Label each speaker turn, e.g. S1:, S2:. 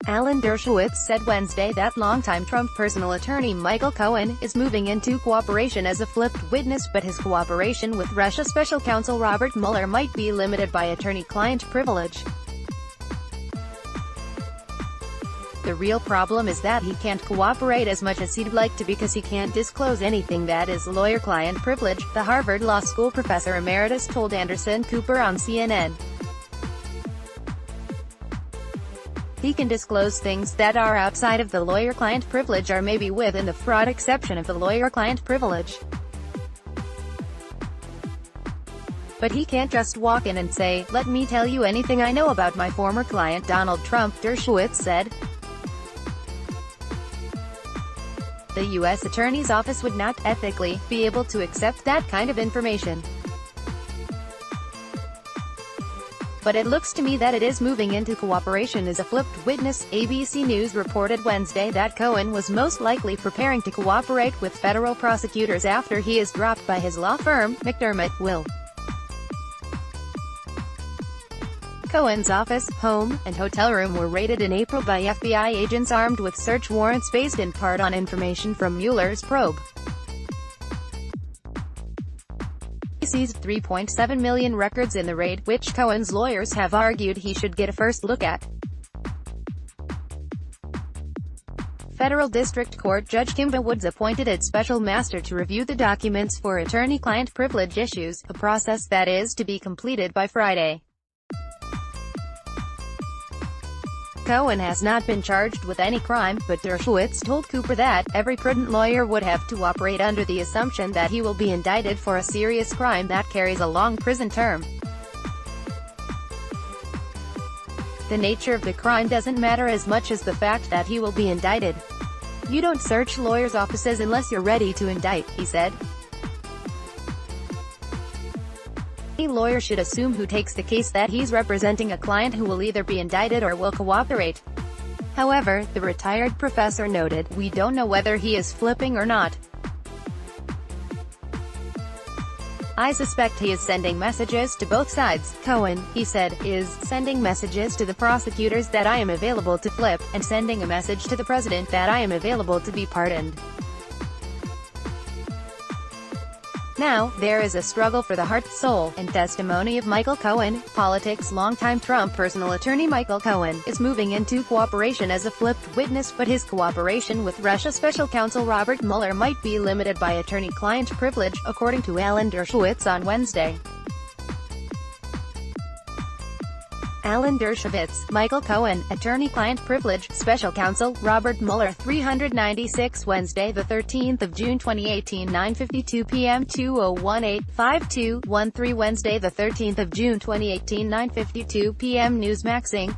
S1: Alan Dershowitz said Wednesday that longtime Trump personal attorney Michael Cohen is moving into cooperation as a flipped witness, but his cooperation with Russia special counsel Robert Mueller might be limited by attorney-client privilege. The real problem is that he can't cooperate as much as he'd like to because he can't disclose anything that is lawyer-client privilege, the Harvard Law School professor emeritus told Anderson Cooper on CNN. He can disclose things that are outside of the lawyer-client privilege or maybe within the fraud exception of the lawyer-client privilege. But he can't just walk in and say, "Let me tell you anything I know about my former client Donald Trump," Dershowitz said. The U.S. Attorney's Office would not, ethically, be able to accept that kind of information. But it looks to me that it is moving into cooperation as a flipped witness. ABC News reported Wednesday that Cohen was most likely preparing to cooperate with federal prosecutors after he is dropped by his law firm, McDermott Will. Cohen's office, home, and hotel room were raided in April by FBI agents armed with search warrants based in part on information from Mueller's probe. He seized 3.7 million records in the raid, which Cohen's lawyers have argued he should get a first look at. Federal District Court Judge Kimba Woods appointed its special master to review the documents for attorney-client privilege issues, a process that is to be completed by Friday. Cohen has not been charged with any crime, but Dershowitz told Cooper that every prudent lawyer would have to operate under the assumption that he will be indicted for a serious crime that carries a long prison term. The nature of the crime doesn't matter as much as the fact that he will be indicted. "You don't search lawyers' offices unless you're ready to indict," he said. Any lawyer should assume who takes the case that he's representing a client who will either be indicted or will cooperate. However, the retired professor noted, "We don't know whether he is flipping or not. I suspect he is sending messages to both sides." Cohen, he said, is sending messages to the prosecutors that I am available to flip, and sending a message to the president that I am available to be pardoned. Now, there is a struggle for the heart, soul, and testimony of Michael Cohen. Politics longtime Trump personal attorney Michael Cohen is moving into cooperation as a flipped witness, but his cooperation with Russia special counsel Robert Mueller might be limited by attorney-client privilege, according to Alan Dershowitz on Wednesday. Alan Dershowitz, Michael Cohen, attorney-client privilege, special counsel, Robert Mueller 396 Wednesday 13 June 2018 9:52 p.m. 2018-5213 Wednesday 13 June 2018 9:52 p.m. Newsmax Inc.